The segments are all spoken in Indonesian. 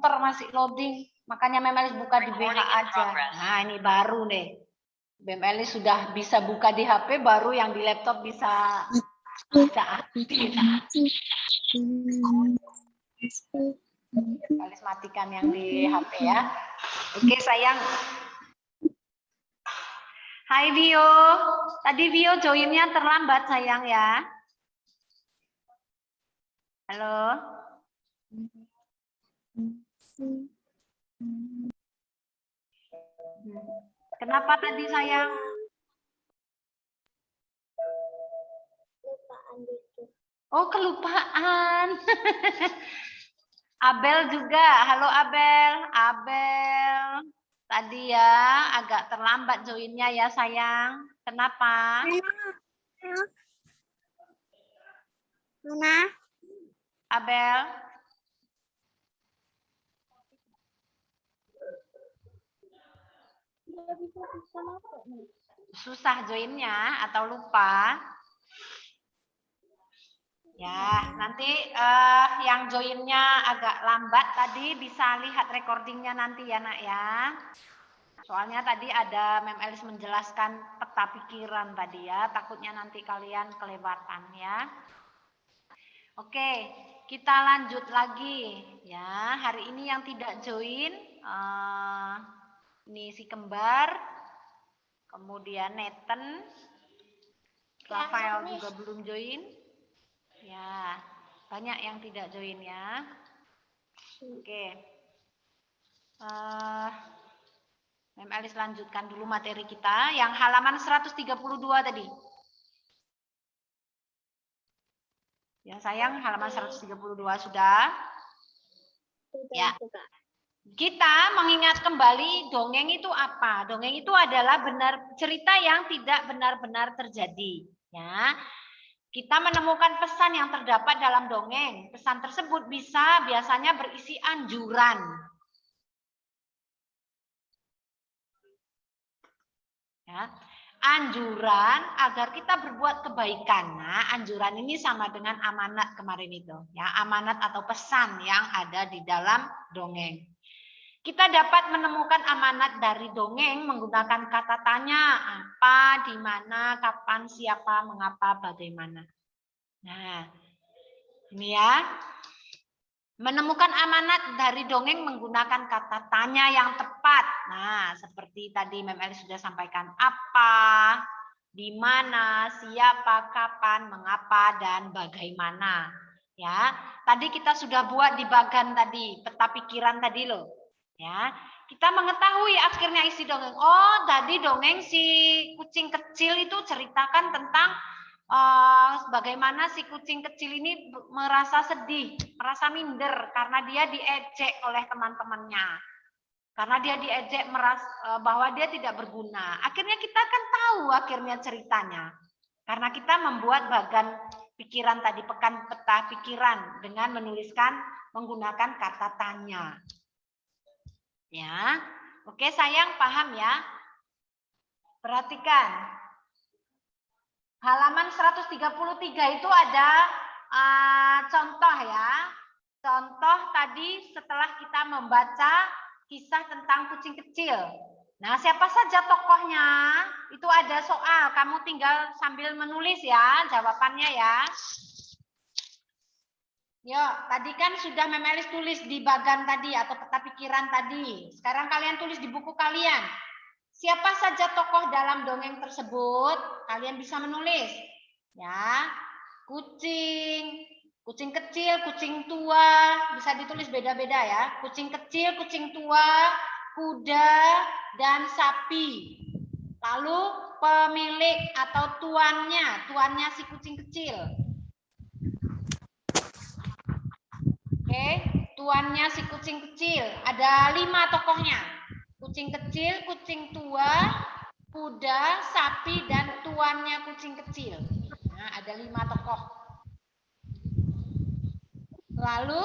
komputer masih loading. Makanya Memelis buka di BH aja. Nah, ini baru nih. Memelis sudah bisa buka di HP, baru yang di laptop bisa aktif. Memelis matikan yang di HP ya. Oke, sayang. Hai Vio. Tadi Vio joinnya terlambat sayang ya. Halo. Kenapa tadi sayang? Oh, kelupaan. Abel juga. Halo Abel. Abel. Tadi ya agak terlambat joinnya ya sayang. Kenapa? Mana? Abel. Susah joinnya atau lupa? Ya, nanti yang joinnya agak lambat tadi bisa lihat recordingnya nanti ya nak ya. Soalnya tadi ada Mem Elis menjelaskan peta pikiran tadi ya, takutnya nanti kalian kelewatan ya. Oke, kita lanjut lagi ya. Hari ini yang tidak join, ini si kembar, kemudian Nathan, Rafael juga belum join. Ya, banyak yang tidak join ya. Oke. Mem Elis lanjutkan dulu materi kita yang halaman 132 tadi. Ya, sayang, halaman 132 sudah. Ya. Kita mengingat kembali dongeng itu apa? Dongeng itu adalah cerita yang tidak benar-benar terjadi, ya. Kita menemukan pesan yang terdapat dalam dongeng. Pesan tersebut biasanya berisi anjuran. Ya. Anjuran agar kita berbuat kebaikan. Nah, anjuran ini sama dengan amanat kemarin itu. Ya, amanat atau pesan yang ada di dalam dongeng. Kita dapat menemukan amanat dari dongeng menggunakan kata tanya, apa, di mana, kapan, siapa, mengapa, bagaimana. Nah, ini ya. Menemukan amanat dari dongeng menggunakan kata tanya yang tepat. Nah, seperti tadi Mem Elis sudah sampaikan, apa, di mana, siapa, kapan, mengapa, dan bagaimana. Ya, tadi kita sudah buat di bagan tadi, peta pikiran tadi loh. Ya, kita mengetahui akhirnya isi dongeng. Oh, tadi dongeng si kucing kecil itu ceritakan tentang bagaimana si kucing kecil ini merasa sedih, merasa minder karena dia diejek oleh teman-temannya. Karena dia diejek bahwa dia tidak berguna. Akhirnya kita kan tahu akhirnya ceritanya. Karena kita membuat bagan pikiran tadi, pekan peta pikiran dengan menuliskan menggunakan kata tanya. Ya, oke sayang, paham ya? Perhatikan. Halaman 133 itu ada contoh ya. Contoh tadi setelah kita membaca kisah tentang kucing kecil. Nah, siapa saja tokohnya? Itu ada soal, kamu tinggal sambil menulis ya jawabannya ya. Yuk, tadi kan sudah Mem Elis tulis di bagan tadi atau peta pikiran tadi. Sekarang kalian tulis di buku kalian. Siapa saja tokoh dalam dongeng tersebut? Kalian bisa menulis. Ya, kucing, kucing kecil, kucing tua, bisa ditulis beda-beda ya. Kucing kecil, kucing tua, kuda, dan sapi. Lalu pemilik atau tuannya si kucing kecil. Oke, tuannya si kucing kecil. Ada 5 tokohnya. Kucing kecil, kucing tua, kuda, sapi, dan tuannya kucing kecil. Nah, ada 5 tokoh. Lalu,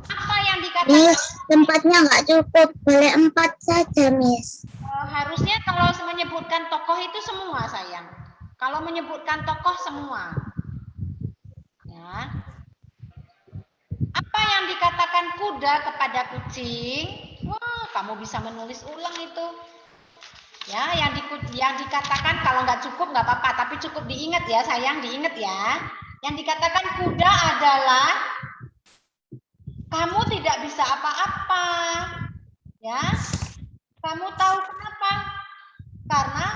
apa yang dikatakan? Miss, tempatnya nggak cukup. Boleh 4 saja, Miss. Harusnya kalau menyebutkan tokoh itu semua, sayang. Kalau menyebutkan tokoh semua. Ya. Apa Apa yang dikatakan kuda kepada kucing? Wah, kamu bisa menulis ulang itu. Ya, yang dikatakan kalau nggak cukup nggak apa-apa, tapi cukup diingat ya, sayang, diingat ya. Yang dikatakan kuda adalah kamu tidak bisa apa-apa. Ya. Kamu tahu kenapa? Karena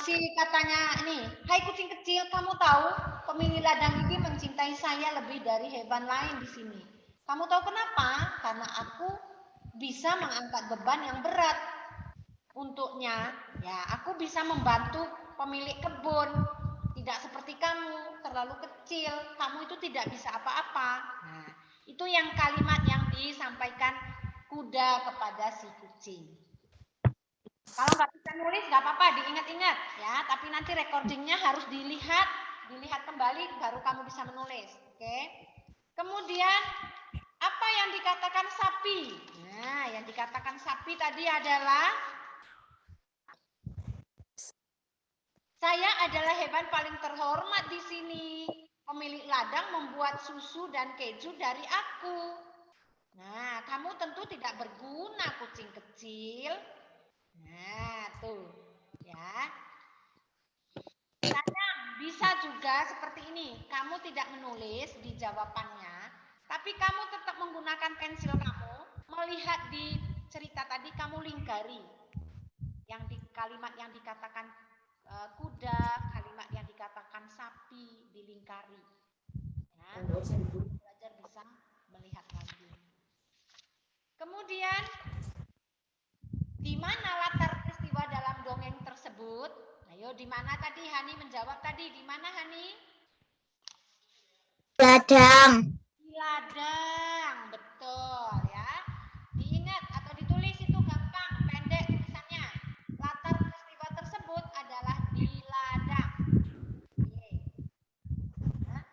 si katanya ini, hai kucing kecil, kamu tahu pemilik ladang ini mencintai saya lebih dari hewan lain di sini. Kamu tahu kenapa? Karena aku bisa mengangkat beban yang berat untuknya. Ya, aku bisa membantu pemilik kebun. Tidak seperti kamu, terlalu kecil. Kamu itu tidak bisa apa-apa. Nah, itu yang kalimat yang disampaikan kuda kepada si kucing. Kalau nggak bisa nulis nggak apa-apa, diingat-ingat ya. Tapi nanti recordingnya harus dilihat kembali baru kamu bisa menulis. Oke. Kemudian apa yang dikatakan sapi? Nah, yang dikatakan sapi tadi adalah saya adalah hewan paling terhormat di sini. Pemilik ladang membuat susu dan keju dari aku. Nah, kamu tentu tidak berguna kucing kecil. Nah, tuh. Ya. Kadang bisa juga seperti ini. Kamu tidak menulis di jawabannya, tapi kamu tetap menggunakan pensil kamu, melihat di cerita tadi kamu lingkari. Yang di kalimat yang dikatakan kuda, kalimat yang dikatakan sapi dilingkari. Ya, belajar bisa melihat lagi. Kemudian di mana latar peristiwa dalam dongeng tersebut? Ayo, di mana tadi Hani menjawab tadi? Di mana Hani? Ladang. Di ladang, betul ya. Diingat atau ditulis itu gampang, pendek tulisannya. Latar peristiwa tersebut adalah di ladang. Nah,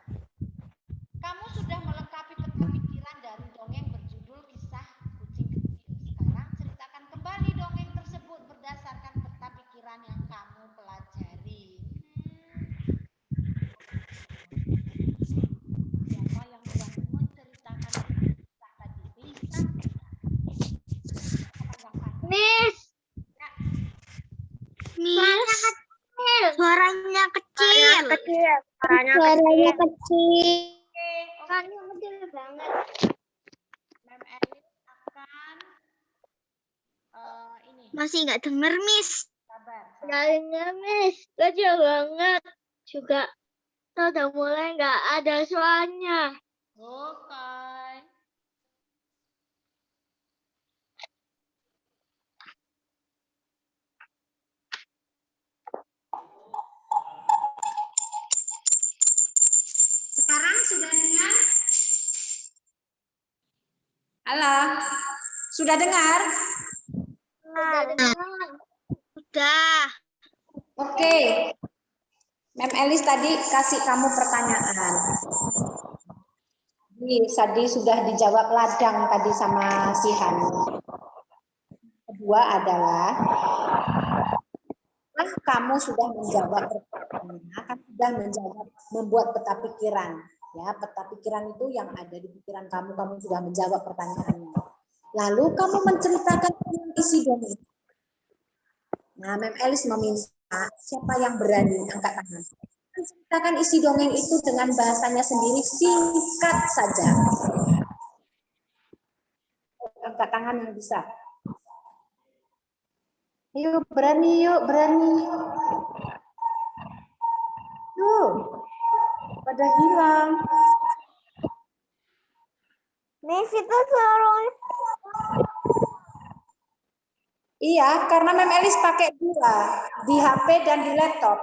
kamu sudah melengkapi peta pikiran dari dongeng berjudul Kisah Kucing Kecil. Sekarang ceritakan kembali dongeng tersebut berdasarkan peta pikiran yang kamu pelajari. Siapa yang berani menceritakan kisah tadi? Bisa. Miss. Ya. Miss. Suaranya kecil. Suaranya kecil. Oke, Suaranya kecil banget. Mem Elis akan ini. Masih nggak denger, Miss. Sabar. Nggak denger, Miss. Kecil banget. Juga udah mulai nggak ada suaranya. Oke. Sekarang sudah dengar? Halo, sudah dengar? Udah. Oke. Mem Elis tadi kasih kamu pertanyaan. Tadi sudah dijawab ladang tadi sama si Han. Kedua adalah kamu sudah menjawab pertanyaannya, kan sudah membuat peta pikiran. Ya, peta pikiran itu yang ada di pikiran kamu sudah menjawab pertanyaannya. Lalu kamu menceritakan isi dongeng. Nah, Mem Elis meminta siapa yang berani angkat tangan. Menceritakan isi dongeng itu dengan bahasanya sendiri, singkat saja. Angkat tangan yang bisa. Yuk, berani yuk, berani yuk. Tuh, pada hilang. Miss itu suruh. Iya, karena Mem Elis pakai dua, di HP dan di laptop.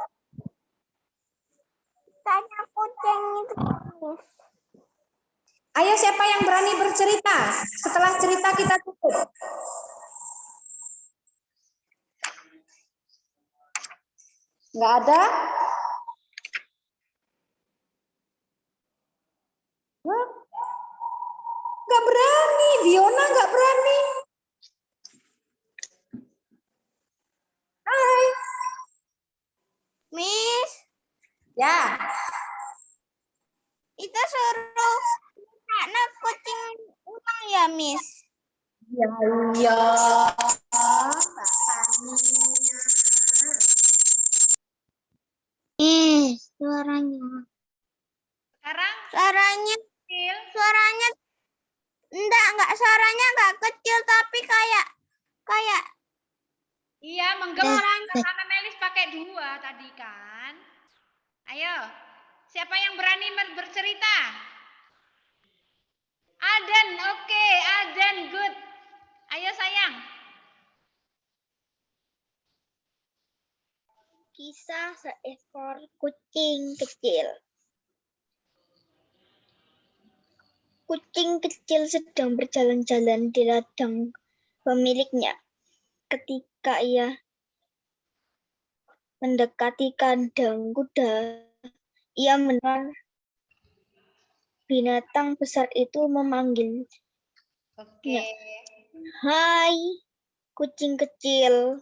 Tanya kucing itu. Ayo, siapa yang berani bercerita? Setelah cerita kita tutup. Nggak ada? Hah? Nggak berani, Fiona nggak berani. Hai. Miss, Ya. itu suruh. Nah, ya, Miss. Ya, iya. Mbak Fani. Suaranya. Sekarang Suaranya, kecil. suaranya enggak suaranya enggak kecil tapi kayak Iya, menggema karena Melis pakai 2 tadi kan. Ayo, siapa yang berani bercerita? Aden, oke, Aden, good. Ayo sayang. kisah seekor kucing kecil. Kucing kecil sedang berjalan-jalan di ladang pemiliknya. Ketika ia mendekati kandang kuda, ia mendengar binatang besar itu memanggil, Oke. "Hai, kucing kecil.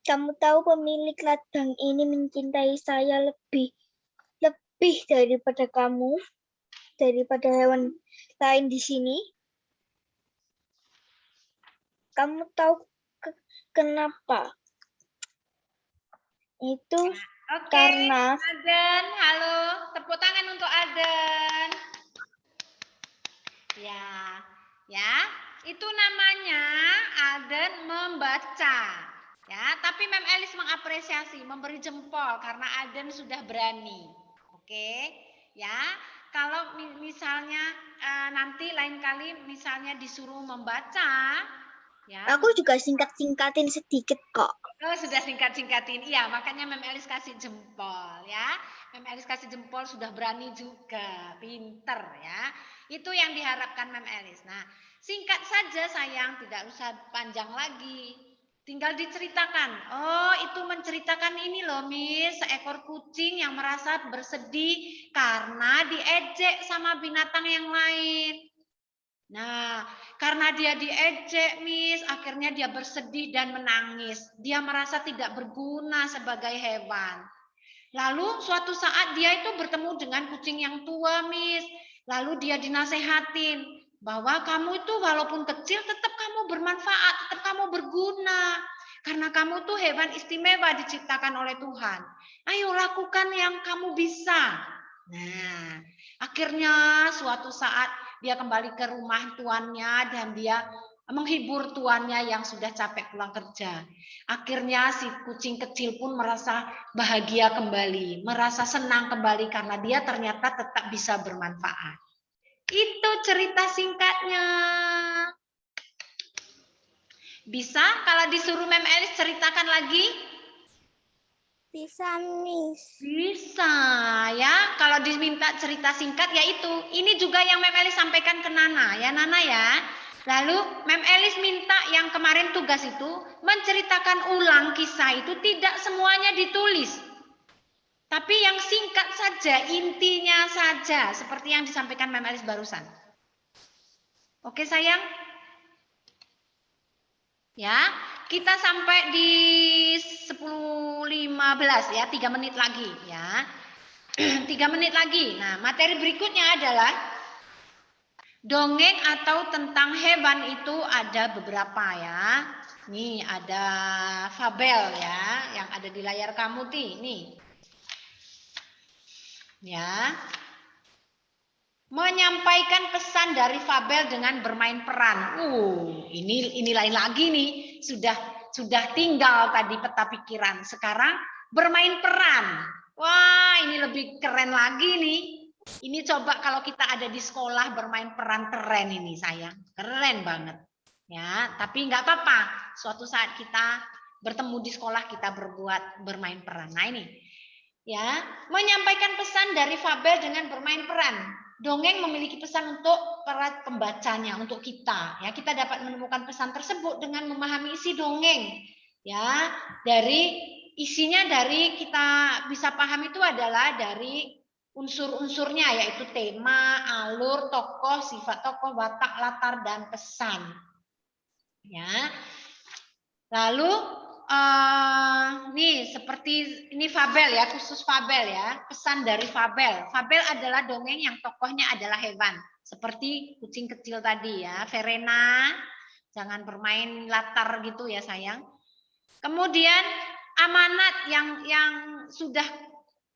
Kamu tahu pemilik ladang ini mencintai saya lebih daripada kamu, daripada hewan lain di sini. Kamu tahu kenapa? Itu Oke, karena..." Aden, halo. Tepuk tangan untuk Aden. Ya, itu namanya Aden membaca. Ya, tapi Mem Elis mengapresiasi, memberi jempol karena Aden sudah berani. Oke, ya. Kalau misalnya nanti lain kali misalnya disuruh membaca, ya. Aku juga singkat-singkatin sedikit kok. Oh, sudah singkat-singkatin. Iya, makanya Mem Elis kasih jempol ya. Mem Elis kasih jempol sudah berani juga, pinter ya. Itu yang diharapkan Mem Elis. Nah, singkat saja sayang, tidak usah panjang lagi. Tinggal diceritakan. Oh, itu menceritakan ini loh, Miss, seekor kucing yang merasa bersedih karena diejek sama binatang yang lain. Nah, karena dia diejek, Miss, akhirnya dia bersedih dan menangis. Dia merasa tidak berguna sebagai hewan. Lalu suatu saat dia itu bertemu dengan kucing yang tua, Miss. Lalu dia dinasehatin bahwa kamu itu walaupun kecil tetap kamu bermanfaat, tetap kamu berguna. Karena kamu tuh hewan istimewa diciptakan oleh Tuhan. Ayo lakukan yang kamu bisa. Nah, akhirnya suatu saat dia kembali ke rumah tuannya dan dia menghibur tuannya yang sudah capek pulang kerja. Akhirnya si kucing kecil pun merasa bahagia kembali, merasa senang kembali karena dia ternyata tetap bisa bermanfaat. Itu cerita singkatnya. Bisa kalau disuruh Mem Elis ceritakan lagi? Bisa, Miss. Bisa ya. Kalau diminta cerita singkat ya itu. Ini juga yang Mem Elis sampaikan ke Nana ya, Nana ya. Lalu Mem Elis minta yang kemarin tugas itu menceritakan ulang kisah itu tidak semuanya ditulis. Tapi yang singkat saja, intinya saja seperti yang disampaikan Mem Elis barusan. Oke sayang? Ya, kita sampai di 10.15 ya, 3 menit lagi ya. 3 menit lagi. Nah, materi berikutnya adalah dongeng atau tentang hewan itu ada beberapa ya. Nih ada fabel ya, yang ada di layar kamu nih. Ya. Menyampaikan pesan dari fabel dengan bermain peran. Ini lain lagi nih. Sudah tinggal tadi peta pikiran. Sekarang bermain peran. Wah, ini lebih keren lagi nih. Ini coba kalau kita ada di sekolah bermain peran, keren ini sayang. Keren banget. Ya, tapi nggak apa-apa. Suatu saat kita bertemu di sekolah kita bermain peran. Nah ini. Ya, menyampaikan pesan dari fabel dengan bermain peran. Dongeng memiliki pesan untuk para pembacanya, untuk kita. Ya, kita dapat menemukan pesan tersebut dengan memahami isi dongeng. Ya, isinya dari kita bisa paham itu adalah dari unsur-unsurnya yaitu tema, alur, tokoh, sifat tokoh, watak, latar dan pesan. Ya. Lalu nih seperti ini fabel ya, khusus fabel ya, pesan dari fabel. Fabel adalah dongeng yang tokohnya adalah hewan, seperti kucing kecil tadi ya. Verena, jangan bermain latar gitu ya sayang. Kemudian amanat yang sudah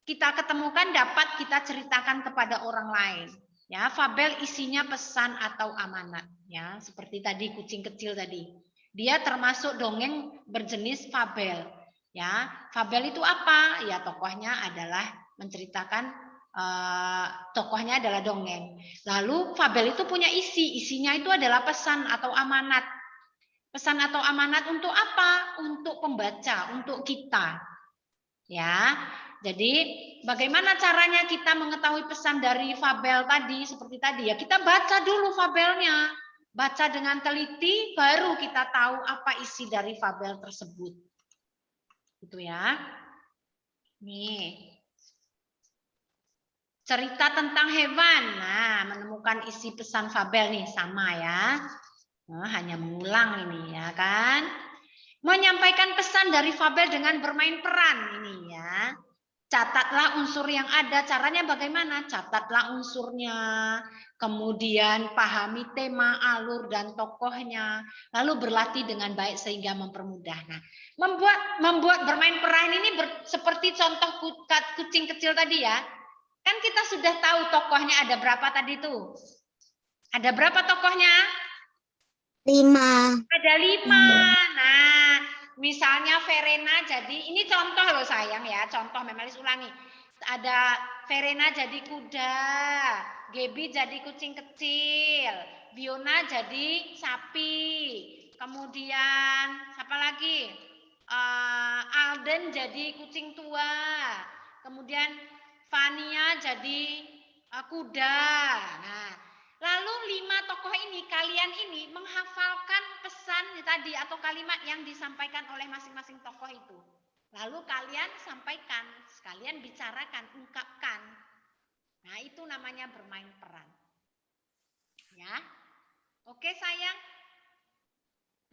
kita ketemukan dapat kita ceritakan kepada orang lain. Ya, fabel isinya pesan atau amanat ya, seperti tadi kucing kecil tadi. Dia termasuk dongeng berjenis fabel. Ya, fabel itu apa? Ya, tokohnya adalah menceritakan tokohnya adalah dongeng. Lalu fabel itu punya isinya itu adalah pesan atau amanat. Pesan atau amanat untuk apa? Untuk pembaca, untuk kita. Ya. Jadi bagaimana caranya kita mengetahui pesan dari fabel tadi seperti tadi ya, kita baca dulu fabelnya. Baca dengan teliti baru kita tahu apa isi dari fabel tersebut. Gitu ya. Nih. Cerita tentang hewan. Nah, menemukan isi pesan fabel nih sama ya. Nah, hanya mengulang ini ya kan. Menyampaikan pesan dari fabel dengan bermain peran ini ya. Catatlah unsur yang ada. Caranya bagaimana? Catatlah unsurnya. Kemudian pahami tema, alur, dan tokohnya. Lalu berlatih dengan baik sehingga mempermudah. Nah, membuat bermain peran ini seperti contoh kucing kecil tadi ya. Kan kita sudah tahu tokohnya ada berapa tadi tuh? Ada berapa tokohnya? 5. Ada 5. Nah, misalnya Verena jadi, ini contoh loh sayang ya, contoh Memelis ulangi. Ada Verena jadi kuda, Gebi jadi kucing kecil, Biona jadi sapi, kemudian siapa lagi? Alden jadi kucing tua, kemudian Fania jadi kuda. Nah, lalu 5 tokoh ini, kalian ini menghafalkan pesan tadi atau kalimat yang disampaikan oleh masing-masing tokoh itu. Lalu kalian sampaikan, sekalian bicarakan, ungkapkan. Nah, itu namanya bermain peran. Ya. Oke, sayang.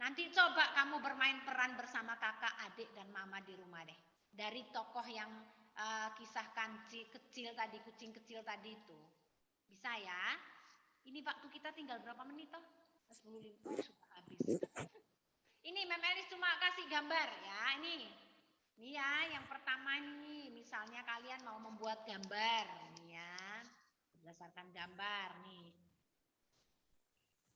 Nanti coba kamu bermain peran bersama kakak, adik, dan mama di rumah deh. Dari tokoh yang kisahkan kecil tadi, kucing kecil tadi itu. Bisa ya? Ini waktu kita tinggal berapa menit toh? 10 sudah habis. Ini Memelis cuma kasih gambar ya. Ini ya yang pertama nih. Misalnya kalian mau membuat gambar nih ya. Berdasarkan gambar nih.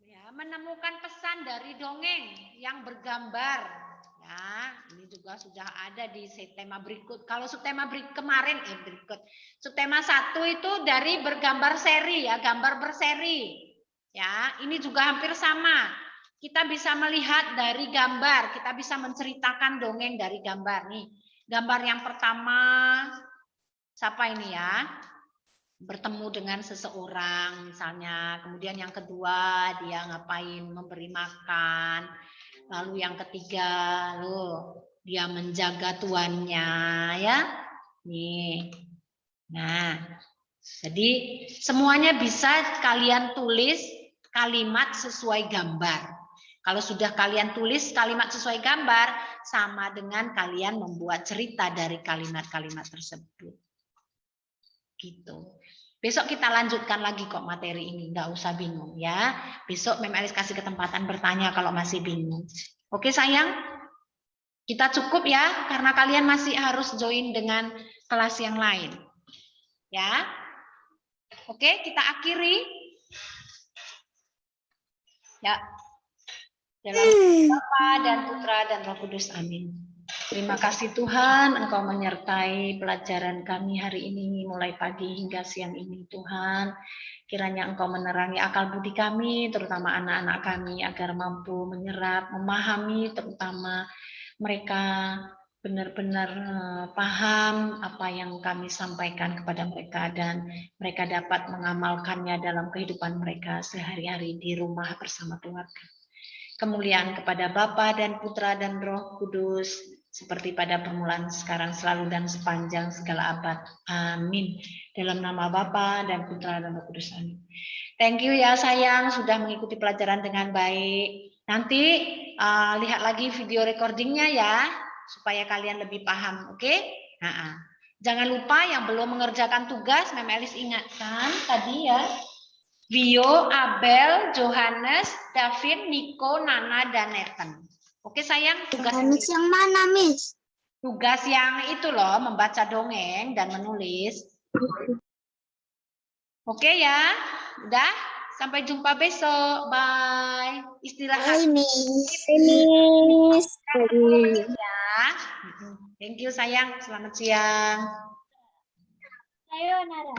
Ya, menemukan pesan dari dongeng yang bergambar. Ya, ini juga sudah ada di subtema berikut. Kalau subtema kemarin berikut. Subtema 1 itu dari bergambar seri ya, gambar berseri. Ya, ini juga hampir sama. Kita bisa melihat dari gambar, kita bisa menceritakan dongeng dari gambar nih. Gambar yang pertama siapa ini ya? Bertemu dengan seseorang misalnya, kemudian yang kedua dia ngapain, memberi makan, lalu yang ketiga loh dia menjaga tuannya ya nih. Nah, jadi semuanya bisa kalian tulis kalimat sesuai gambar. Kalau sudah kalian tulis kalimat sesuai gambar, sama dengan kalian membuat cerita dari kalimat-kalimat tersebut. Gitu. Besok kita lanjutkan lagi kok materi ini, nggak usah bingung ya. Besok Mem Elis kasih kesempatan bertanya kalau masih bingung. Oke sayang, kita cukup ya, karena kalian masih harus join dengan kelas yang lain. Ya, oke kita akhiri. Ya, dalam Bapa dan Putra dan Roh Kudus, amin. Terima kasih Tuhan, Engkau menyertai pelajaran kami hari ini, mulai pagi hingga siang ini Tuhan. Kiranya Engkau menerangi akal budi kami, terutama anak-anak kami, agar mampu menyerap, memahami, terutama mereka benar-benar paham apa yang kami sampaikan kepada mereka, dan mereka dapat mengamalkannya dalam kehidupan mereka sehari-hari di rumah bersama keluarga. Kemuliaan kepada Bapa dan Putra dan Roh Kudus, seperti pada permulaan, sekarang, selalu, dan sepanjang segala abad. Amin. Dalam nama Bapa dan Putra dan Roh Kudus. Amin. Thank you ya sayang, sudah mengikuti pelajaran dengan baik. Nanti lihat lagi video recordingnya ya. supaya kalian lebih paham, oke? Jangan lupa yang belum mengerjakan tugas, Mem Elis ingatkan tadi ya. Vio, Abel, Johannes, David, Nico, Nana, dan Nathan. Oke sayang, tugas yang mana, Miss? tugas yang itu loh, membaca dongeng dan menulis. Oke ya, udah. Sampai jumpa besok. Bye. Istirahat. Miss. Ya. Thank you sayang. Selamat siang. Sayonara.